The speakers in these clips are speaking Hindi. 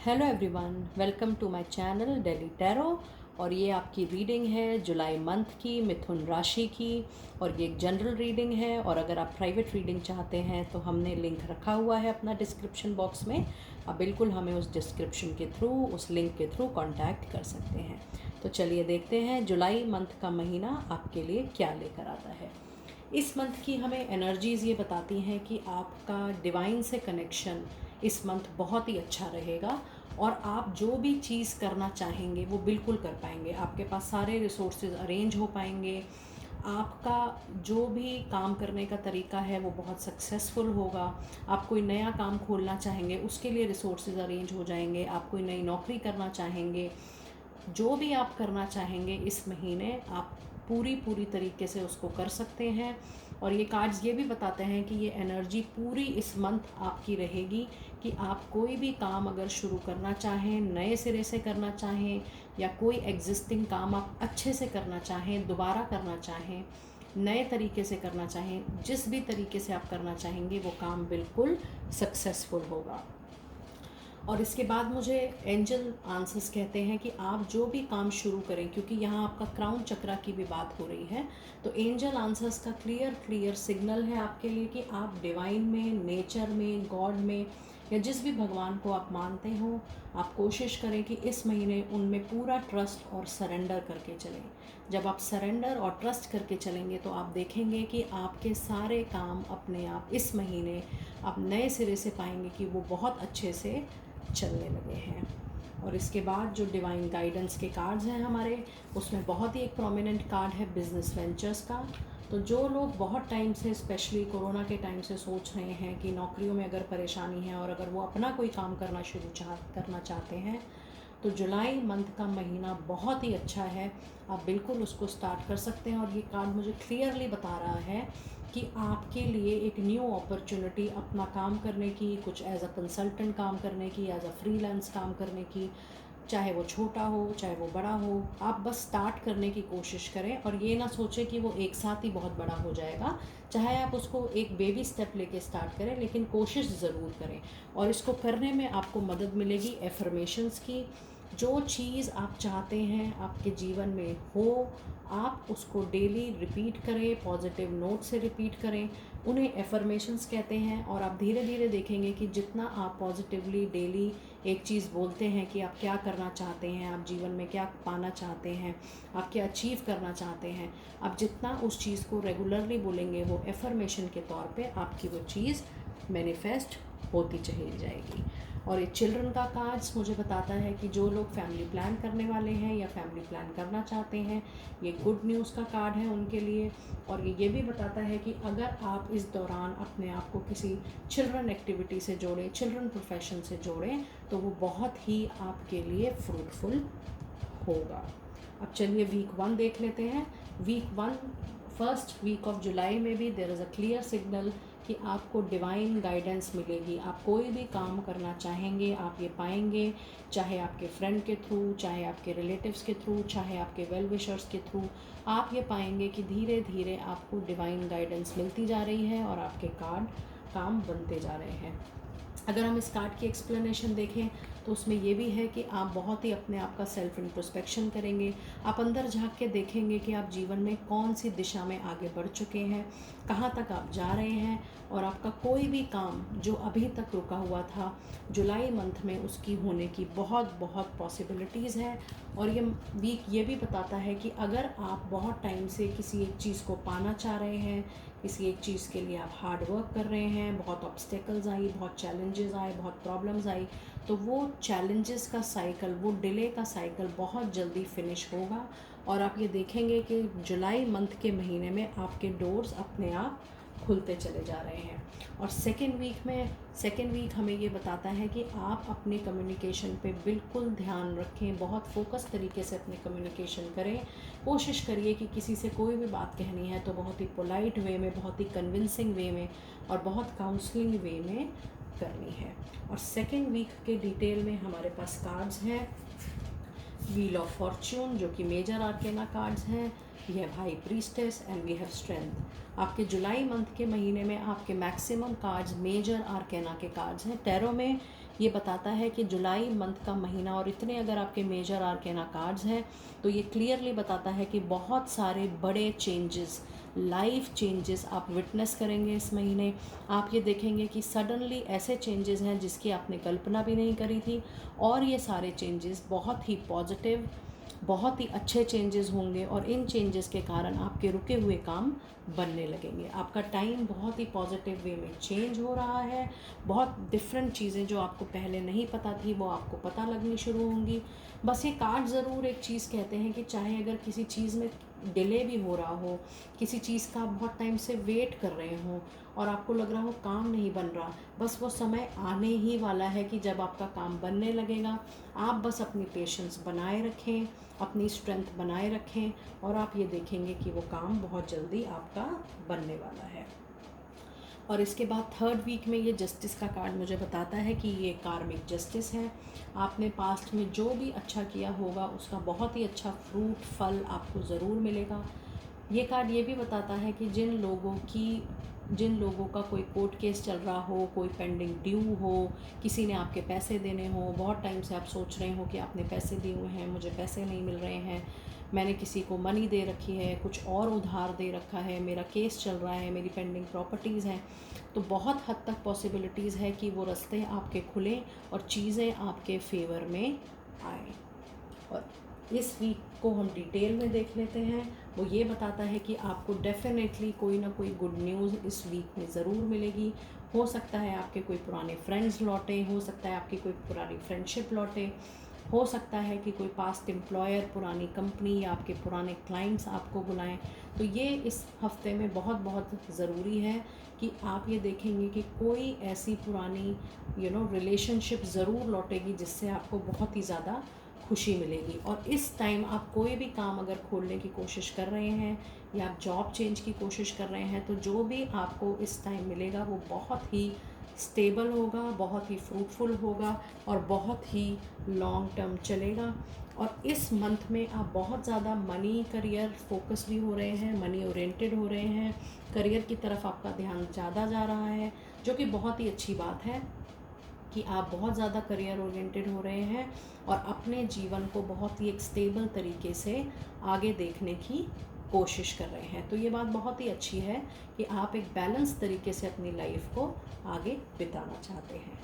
Hello everyone, welcome to my channel daily tarot. और ये आपकी रीडिंग है जुलाई मंथ की मिथुन राशि की। और ये एक जनरल रीडिंग है, और अगर आप प्राइवेट रीडिंग चाहते हैं तो हमने लिंक रखा हुआ है अपना डिस्क्रिप्शन बॉक्स में। आप बिल्कुल हमें उस डिस्क्रिप्शन के थ्रू, उस लिंक के थ्रू कांटेक्ट कर सकते हैं। तो चलिए देखते हैं जुलाई मंथ का महीना आपके लिए क्या लेकर आता है। इस मंथ की हमें एनर्जीज़ ये बताती हैं कि आपका डिवाइन से कनेक्शन इस मंथ बहुत ही अच्छा रहेगा, और आप जो भी चीज़ करना चाहेंगे वो बिल्कुल कर पाएंगे। आपके पास सारे रिसोर्सेज अरेंज हो पाएंगे। आपका जो भी काम करने का तरीका है वो बहुत सक्सेसफुल होगा। आप कोई नया काम खोलना चाहेंगे उसके लिए रिसोर्सेज अरेंज हो जाएंगे। आप कोई नई नौकरी करना चाहेंगे, जो भी आप करना चाहेंगे इस महीने आप पूरी तरीके से उसको कर सकते हैं। और ये कार्ड्स ये भी बताते हैं कि ये एनर्जी पूरी इस मंथ आपकी रहेगी कि आप कोई भी काम अगर शुरू करना चाहें, नए सिरे से करना चाहें, या कोई एग्जिस्टिंग काम आप अच्छे से करना चाहें, दोबारा करना चाहें, नए तरीके से करना चाहें, जिस भी तरीके से आप करना चाहेंगे वो काम बिल्कुल सक्सेसफुल होगा। और इसके बाद मुझे एंजल आंसर्स कहते हैं कि आप जो भी काम शुरू करें, क्योंकि यहाँ आपका क्राउन चक्रा की भी बात हो रही है, तो एंजल आंसर्स का क्लियर सिग्नल है आपके लिए कि आप डिवाइन में, नेचर में, गॉड में, या जिस भी भगवान को आप मानते हो, आप कोशिश करें कि इस महीने उनमें पूरा ट्रस्ट और सरेंडर करके चलें। जब आप सरेंडर और ट्रस्ट करके चलेंगे तो आप देखेंगे कि आपके सारे काम अपने आप इस महीने आप नए सिरे से पाएंगे कि वो बहुत अच्छे से चलने लगे हैं। और इसके बाद जो डिवाइन गाइडेंस के कार्ड्स हैं हमारे, उसमें बहुत ही एक प्रोमिनेंट कार्ड है बिजनेस वेंचर्स का। तो जो लोग बहुत टाइम से, स्पेशली कोरोना के टाइम से सोच रहे हैं कि नौकरियों में अगर परेशानी है और अगर वो अपना कोई काम करना करना चाहते हैं, तो जुलाई मंथ का महीना बहुत ही अच्छा है। आप बिल्कुल उसको स्टार्ट कर सकते हैं। और ये कार्ड मुझे क्लियरली बता रहा है कि आपके लिए एक न्यू अपॉर्चुनिटी अपना काम करने की, कुछ एज अ कंसल्टेंट काम करने की, एज अ फ्रीलांस काम करने की, चाहे वो छोटा हो चाहे वो बड़ा हो, आप बस स्टार्ट करने की कोशिश करें। और ये ना सोचें कि वो एक साथ ही बहुत बड़ा हो जाएगा। चाहे आप उसको एक बेबी स्टेप लेके स्टार्ट करें, लेकिन कोशिश ज़रूर करें। और इसको करने में आपको मदद मिलेगी एफर्मेशंस की। जो चीज़ आप चाहते हैं आपके जीवन में हो, आप उसको डेली रिपीट करें, पॉजिटिव नोट से रिपीट करें। उन्हें एफर्मेशंस कहते हैं। और आप धीरे धीरे देखेंगे कि जितना आप पॉजिटिवली डेली एक चीज़ बोलते हैं कि आप क्या करना चाहते हैं, आप जीवन में क्या पाना चाहते हैं, आप क्या अचीव करना चाहते हैं, आप जितना उस चीज़ को रेगुलरली बोलेंगे वो एफर्मेशन के तौर पे आपकी वो चीज़ मैनिफेस्ट होती चली जाएगी। और ये चिल्ड्रन का कार्ड्स मुझे बताता है कि जो लोग फैमिली प्लान करने वाले हैं या फैमिली प्लान करना चाहते हैं, ये गुड न्यूज़ का कार्ड है उनके लिए। और ये भी बताता है कि अगर आप इस दौरान अपने आप को किसी चिल्ड्रन एक्टिविटी से जोड़ें, चिल्ड्रन प्रोफेशन से जोड़ें, तो वो बहुत ही आपके लिए फ्रूटफुल होगा। अब चलिए वीक 1 देख लेते हैं। Week 1, first week of July में भी there is a clear signal कि आपको डिवाइन गाइडेंस मिलेगी। आप कोई भी काम करना चाहेंगे आप ये पाएंगे, चाहे आपके फ्रेंड के थ्रू, चाहे आपके रिलेटिव्स के थ्रू, चाहे आपके वेल विशर्स के थ्रू। आप ये पाएंगे कि धीरे धीरे आपको डिवाइन गाइडेंस मिलती जा रही है और आपके कार्ड काम बनते जा रहे हैं। अगर हम इस कार्ड की एक्सप्लेनेशन देखें तो उसमें ये भी है कि आप बहुत ही अपने आप का सेल्फ इंट्रोस्पेक्शन करेंगे। आप अंदर झांक के देखेंगे कि आप जीवन में कौन सी दिशा में आगे बढ़ चुके हैं, कहाँ तक आप जा रहे हैं, और आपका कोई भी काम जो अभी तक रुका हुआ था, जुलाई मंथ में उसकी होने की बहुत पॉसिबिलिटीज़ है। और ये वीक ये भी बताता है कि अगर आप बहुत टाइम से किसी एक चीज़ को पाना चाह रहे हैं, किसी एक चीज़ के लिए आप हार्ड वर्क कर रहे हैं, बहुत ऑब्स्टेकल्स आई, बहुत चैलेंजेस आए, बहुत प्रॉब्लम्स आई, तो वो चैलेंजेस का साइकिल, वो डिले का साइकिल बहुत जल्दी फिनिश होगा। और आप ये देखेंगे कि जुलाई मंथ के महीने में आपके डोर्स अपने आप खुलते चले जा रहे हैं। और सेकेंड वीक हमें ये बताता है कि आप अपने कम्युनिकेशन पे बिल्कुल ध्यान रखें, बहुत फोकस तरीके से अपने कम्युनिकेशन करें। कोशिश करिए कि किसी से कोई भी बात कहनी है तो बहुत ही पोलाइट वे में, बहुत ही कन्विंसिंग वे में और बहुत काउंसलिंग वे में करनी है। और सेकेंड वीक के डिटेल में हमारे पास कार्ड्स हैं। व्हील ऑफ फॉर्च्यून जो कि मेजर आर्केना कार्ड्स हैं, we have high priestess and we have strength. आपके जुलाई मंथ के महीने में आपके मैक्सिमम कार्ड्स मेजर आर्केना के कार्ड्स हैं। टैरो में ये बताता है कि जुलाई मंथ का महीना, और इतने अगर आपके मेजर आर्केना कार्ड्स हैं तो ये क्लियरली बताता है कि बहुत सारे बड़े चेंजेस, लाइफ चेंजेस आप विटनेस करेंगे इस महीने। आप ये देखेंगे कि सडनली ऐसे चेंजेस हैं जिसकी आपने कल्पना भी नहीं करी थी, और ये सारे चेंजेस बहुत ही पॉजिटिव, बहुत ही अच्छे चेंजेस होंगे, और इन चेंजेस के कारण आपके रुके हुए काम बनने लगेंगे। आपका टाइम बहुत ही पॉजिटिव वे में चेंज हो रहा है। बहुत डिफरेंट चीज़ें जो आपको पहले नहीं पता थी वो आपको पता लगनी शुरू होंगी। बस ये कार्ड ज़रूर एक चीज़ कहते हैं कि चाहे अगर किसी चीज़ में डिले भी हो रहा हो, किसी चीज़ का आप बहुत टाइम से वेट कर रहे हो और आपको लग रहा हो काम नहीं बन रहा, बस वो समय आने ही वाला है कि जब आपका काम बनने लगेगा। आप बस अपनी पेशेंस बनाए रखें, अपनी स्ट्रेंथ बनाए रखें, और आप ये देखेंगे कि वो काम बहुत जल्दी आपका बनने वाला है। और इसके बाद थर्ड वीक में ये जस्टिस का कार्ड मुझे बताता है कि ये कार्मिक जस्टिस है। आपने पास्ट में जो भी अच्छा किया होगा उसका बहुत ही अच्छा फ्रूट, फल आपको ज़रूर मिलेगा। ये कार्ड ये भी बताता है कि जिन लोगों का कोई कोर्ट केस चल रहा हो, कोई पेंडिंग ड्यू हो, किसी ने आपके पैसे देने हो, बहुत टाइम से आप सोच रहे हो कि आपने पैसे दिए हुए हैं, मुझे पैसे नहीं मिल रहे हैं, मैंने किसी को मनी दे रखी है, कुछ और उधार दे रखा है, मेरा केस चल रहा है, मेरी पेंडिंग प्रॉपर्टीज़ हैं, तो बहुत हद तक पॉसिबिलिटीज़ है कि वो रास्ते आपके खुलें और चीज़ें आपके फेवर में आए। और इस वीक को हम डिटेल में देख लेते हैं। वो ये बताता है कि आपको डेफिनेटली कोई ना कोई गुड न्यूज़ इस वीक में ज़रूर मिलेगी। हो सकता है आपके कोई पुराने फ्रेंड्स लौटे, हो सकता है आपकी कोई पुरानी फ्रेंडशिप लौटे, हो सकता है कि कोई पास्ट एम्प्लॉयर, पुरानी कंपनी या आपके पुराने क्लाइंट्स आपको बुलाएं। तो ये इस हफ्ते में बहुत बहुत ज़रूरी है कि आप ये देखेंगे कि कोई ऐसी पुरानी रिलेशनशिप ज़रूर लौटेगी जिससे आपको बहुत ही ज़्यादा खुशी मिलेगी। और इस टाइम आप कोई भी काम अगर खोलने की कोशिश कर रहे हैं या आप जॉब चेंज की कोशिश कर रहे हैं, तो जो भी आपको इस टाइम मिलेगा वो बहुत ही स्टेबल होगा, बहुत ही फ्रूटफुल होगा और बहुत ही लॉन्ग टर्म चलेगा। और इस मंथ में आप बहुत ज़्यादा मनी करियर फोकस भी हो रहे हैं, मनी ओरिएंटेड हो रहे हैं, करियर की तरफ आपका ध्यान ज़्यादा जा रहा है, जो कि बहुत ही अच्छी बात है कि आप बहुत ज़्यादा करियर ओरिएंटेड हो रहे हैं और अपने जीवन को बहुत ही एक स्टेबल तरीके से आगे देखने की कोशिश कर रहे हैं। तो ये बात बहुत ही अच्छी है कि आप एक बैलेंस तरीके से अपनी लाइफ को आगे बिताना चाहते हैं।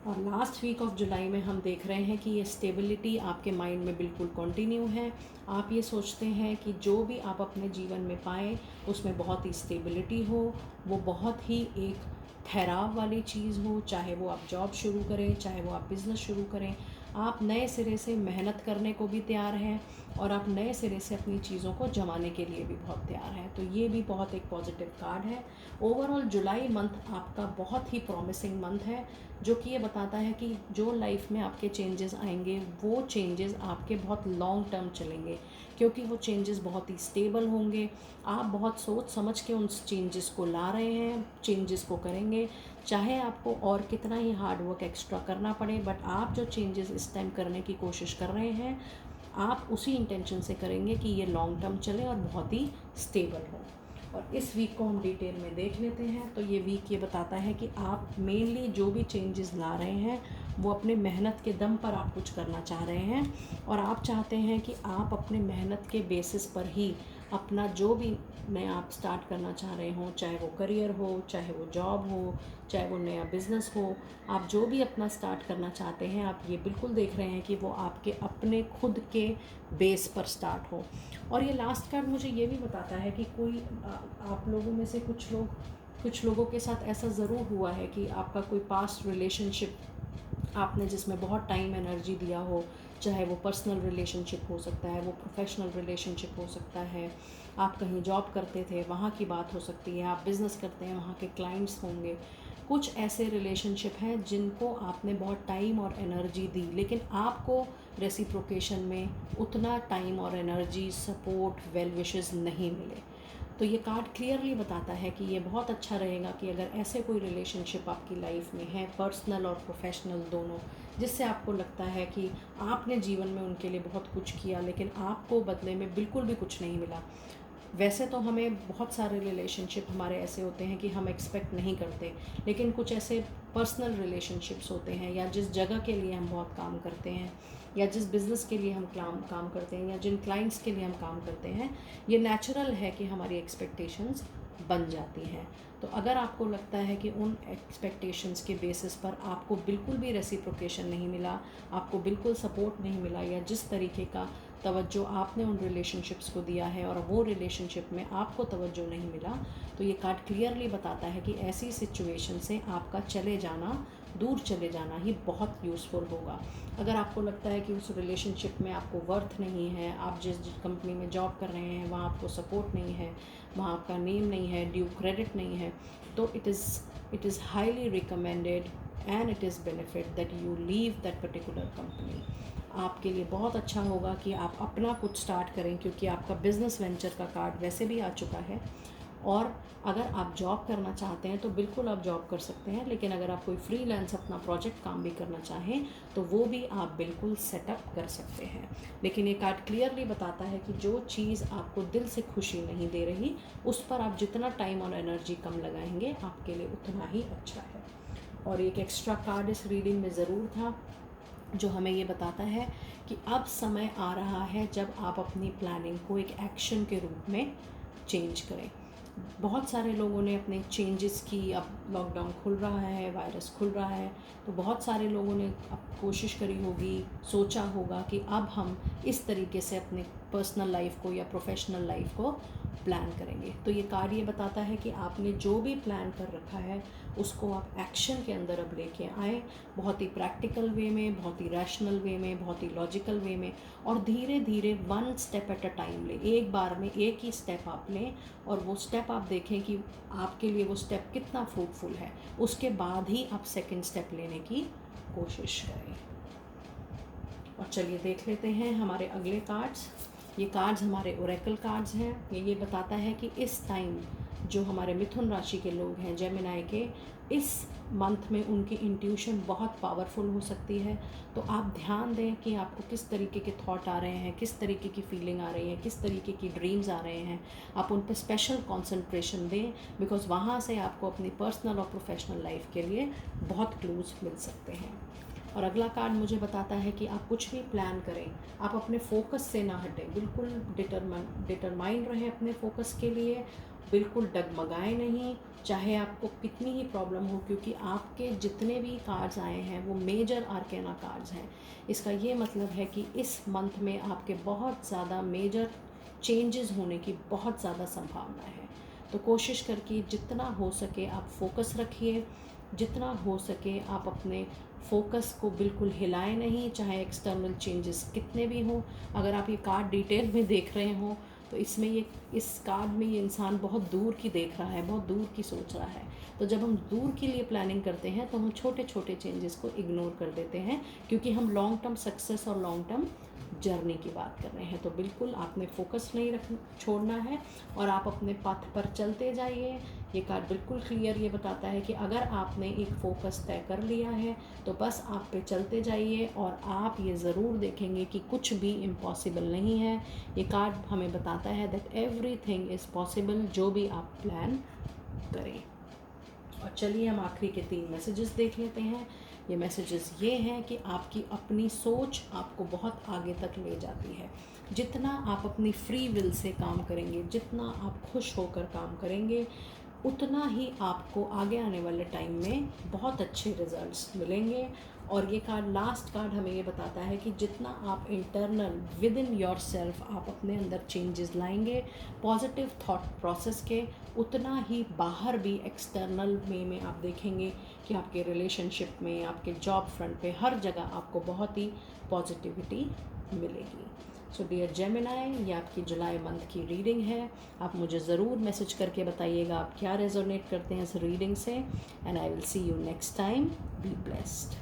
और लास्ट वीक ऑफ जुलाई में हम देख रहे हैं कि ये स्टेबिलिटी आपके माइंड में बिल्कुल कंटिन्यू है। आप ये सोचते हैं कि जो भी आप अपने जीवन में पाएँ उसमें बहुत ही स्टेबिलिटी हो, वो बहुत ही एक ठहराव वाली चीज़ हो, चाहे वो आप जॉब शुरू करें, चाहे वो आप बिज़नेस शुरू करें, आप नए सिरे से मेहनत करने को भी तैयार हैं और आप नए सिरे से अपनी चीज़ों को जमाने के लिए भी बहुत तैयार हैं। तो ये भी बहुत एक पॉजिटिव कार्ड है। ओवरऑल जुलाई मंथ आपका बहुत ही प्रॉमिसिंग मंथ है, जो कि ये बताता है कि जो लाइफ में आपके चेंजेस आएंगे वो चेंजेस आपके बहुत लॉन्ग टर्म चलेंगे, क्योंकि वो चेंजेस बहुत ही स्टेबल होंगे। आप बहुत सोच समझ के उन चेंजेस को ला रहे हैं, चेंजेस को करेंगे, चाहे आपको और कितना ही हार्ड वर्क एक्स्ट्रा करना पड़े, बट आप जो चेंजेस इस टाइम करने की कोशिश कर रहे हैं आप उसी इंटेंशन से करेंगे कि ये लॉन्ग टर्म चले और बहुत ही स्टेबल हो। और इस वीक को हम डिटेल में देख लेते हैं। तो ये वीक ये बताता है कि आप मेनली जो भी चेंजेस ला रहे हैं वो अपने मेहनत के दम पर आप कुछ करना चाह रहे हैं, और आप चाहते हैं कि आप अपने मेहनत के बेसिस पर ही अपना जो भी नया आप स्टार्ट करना चाह रहे हो, चाहे वो करियर हो, चाहे वो जॉब हो, चाहे वो नया बिज़नेस हो, आप जो भी अपना स्टार्ट करना चाहते हैं आप ये बिल्कुल देख रहे हैं कि वो आपके अपने खुद के बेस पर स्टार्ट हो। और ये लास्ट कार्ड मुझे ये भी बताता है कि कोई आप लोगों में से कुछ लोगों के साथ ऐसा ज़रूर हुआ है कि आपका कोई पास्ट रिलेशनशिप आपने जिसमें बहुत टाइम एनर्जी दिया हो, चाहे वो पर्सनल रिलेशनशिप हो सकता है, वो प्रोफेशनल रिलेशनशिप हो सकता है, आप कहीं जॉब करते थे वहाँ की बात हो सकती है, आप बिज़नेस करते हैं वहाँ के क्लाइंट्स होंगे। कुछ ऐसे रिलेशनशिप हैं जिनको आपने बहुत टाइम और एनर्जी दी, लेकिन आपको रेसिप्रोकेशन में उतना टाइम और एनर्जी, सपोर्ट, वेल विशेस नहीं मिले। तो ये कार्ड क्लियरली बताता है कि ये बहुत अच्छा रहेगा कि अगर ऐसे कोई रिलेशनशिप आपकी लाइफ में है, पर्सनल और प्रोफेशनल दोनों, जिससे आपको लगता है कि आपने जीवन में उनके लिए बहुत कुछ किया लेकिन आपको बदले में बिल्कुल भी कुछ नहीं मिला, वैसे तो हमें बहुत सारे रिलेशनशिप हमारे ऐसे होते हैं कि हम एक्सपेक्ट नहीं करते, लेकिन कुछ ऐसे पर्सनल रिलेशनशिप्स होते हैं, या जिस जगह के लिए हम बहुत काम करते हैं, या जिस बिज़नेस के लिए हम काम करते हैं, या जिन क्लाइंट्स के लिए हम काम करते हैं, ये नेचुरल है कि हमारी एक्सपेक्टेशंस बन जाती हैं। तो अगर आपको लगता है कि उन एक्सपेक्टेशंस के बेसिस पर आपको बिल्कुल भी रेसिप्रोकेशन नहीं मिला, आपको बिल्कुल सपोर्ट नहीं मिला, या जिस तरीके का तवज्जो आपने उन रिलेशनशिप्स को दिया है और वो रिलेशनशिप में आपको तवज्जो नहीं मिला, तो ये कार्ड क्लियरली बताता है कि ऐसी सिचुएशन से आपका चले जाना, दूर चले जाना ही बहुत यूज़फुल होगा। अगर आपको लगता है कि उस रिलेशनशिप में आपको वर्थ नहीं है, आप जिस कंपनी में जॉब कर रहे हैं वहाँ आपको सपोर्ट नहीं है, वहाँ आपका नेम नहीं है, ड्यू क्रेडिट नहीं है, तो it is highly recommended and it is benefit that you leave that particular company. आपके लिए बहुत अच्छा होगा कि आप अपना कुछ स्टार्ट करें, क्योंकि आपका बिज़नेस वेंचर का कार्ड वैसे भी आ चुका है। और अगर आप जॉब करना चाहते हैं तो बिल्कुल आप जॉब कर सकते हैं, लेकिन अगर आप कोई फ्रीलांस अपना प्रोजेक्ट काम भी करना चाहें तो वो भी आप बिल्कुल सेटअप कर सकते हैं। लेकिन ये कार्ड क्लियरली बताता है कि जो चीज़ आपको दिल से खुशी नहीं दे रही, उस पर आप जितना टाइम और एनर्जी कम लगाएंगे आपके लिए उतना ही अच्छा है। और एक एक्स्ट्रा कार्ड इस रीडिंग में ज़रूर था, जो हमें ये बताता है कि अब समय आ रहा है जब आप अपनी प्लानिंग को एक एक्शन के रूप में चेंज करें। बहुत सारे लोगों ने अपने चेंजेस की, अब लॉकडाउन खुल रहा है, वायरस खुल रहा है, तो बहुत सारे लोगों ने अब कोशिश करी होगी, सोचा होगा कि अब हम इस तरीके से अपने पर्सनल लाइफ को या प्रोफेशनल लाइफ को प्लान करेंगे। तो ये कार्ड ये बताता है कि आपने जो भी प्लान कर रखा है उसको आप एक्शन के अंदर अब लेके आएँ, बहुत ही प्रैक्टिकल वे में, बहुत ही रैशनल वे में, बहुत ही लॉजिकल वे में, और धीरे धीरे one step at a time लें। एक बार में एक ही स्टेप आप लें और वो स्टेप आप देखें कि आपके लिए वो स्टेप कितना फ्रूटफुल है, उसके बाद ही आप सेकंड स्टेप लेने की कोशिश करें। और चलिए देख लेते हैं हमारे अगले कार्ड्स। ये कार्ड्स हमारे ओरेकल कार्ड्स हैं। ये बताता है कि इस टाइम जो हमारे मिथुन राशि के लोग हैं, जेमिनाई के, इस मंथ में उनकी इंट्यूशन बहुत पावरफुल हो सकती है। तो आप ध्यान दें कि आपको किस तरीके के थॉट आ रहे हैं, किस तरीके की फीलिंग आ रही है, किस तरीके की ड्रीम्स आ रहे हैं। आप उन पर स्पेशल कंसंट्रेशन दें, बिकॉज़ वहाँ से आपको अपनी पर्सनल और प्रोफेशनल लाइफ के लिए बहुत क्लूज मिल सकते हैं। और अगला कार्ड मुझे बताता है कि आप कुछ भी प्लान करें, आप अपने फोकस से ना हटें, बिल्कुल डिटरमाइंड रहें अपने फोकस के लिए, बिल्कुल डगमगाएं नहीं, चाहे आपको कितनी ही प्रॉब्लम हो, क्योंकि आपके जितने भी कार्ड्स आए हैं वो मेजर आर्केना कार्ड्स हैं। इसका ये मतलब है कि इस मंथ में आपके बहुत ज़्यादा मेजर चेंजेस होने की बहुत ज़्यादा संभावना है। तो कोशिश करके जितना हो सके आप फोकस रखिए, जितना हो सके आप अपने फोकस को बिल्कुल हिलाएं नहीं, चाहे एक्सटर्नल चेंजेस कितने भी हों। अगर आप ये कार्ड डिटेल में देख रहे हो तो इसमें इस कार्ड में ये इंसान बहुत दूर की देख रहा है, बहुत दूर की सोच रहा है। तो जब हम दूर के लिए प्लानिंग करते हैं तो हम छोटे छोटे चेंजेस को इग्नोर कर देते हैं, क्योंकि हम लॉन्ग टर्म सक्सेस और लॉन्ग टर्म जर्नी की बात कर रहे हैं। तो बिल्कुल आपने फोकस नहीं छोड़ना है और आप अपने पथ पर चलते जाइए। ये कार्ड बिल्कुल क्लियर ये बताता है कि अगर आपने एक फ़ोकस तय कर लिया है तो बस आप पे चलते जाइए, और आप ये ज़रूर देखेंगे कि कुछ भी इम्पॉसिबल नहीं है। ये कार्ड हमें बताता है दैट एवरीथिंग इज़ पॉसिबल, जो भी आप प्लान करें। और चलिए हम आखिरी के 3 मैसेजेस देख लेते हैं। ये मैसेजेस ये हैं कि आपकी अपनी सोच आपको बहुत आगे तक ले जाती है। जितना आप अपनी फ्री विल से काम करेंगे, जितना आप खुश होकर काम करेंगे, उतना ही आपको आगे आने वाले टाइम में बहुत अच्छे रिजल्ट्स मिलेंगे। और ये कार्ड, लास्ट कार्ड, हमें ये बताता है कि जितना आप internal with in your self आप अपने अंदर चेंजेस लाएंगे पॉजिटिव थॉट प्रोसेस के, उतना ही बाहर भी एक्सटर्नल में आप देखेंगे कि आपके रिलेशनशिप में, आपके जॉब फ्रंट पे, हर जगह आपको बहुत ही पॉजिटिविटी मिलेगी। सो डियर जेमिनाई, ये आपकी जुलाई मंथ की रीडिंग है। आप मुझे ज़रूर मैसेज करके बताइएगा आप क्या रेजोनेट करते हैं इस रीडिंग से। And I will see you next time. Be blessed.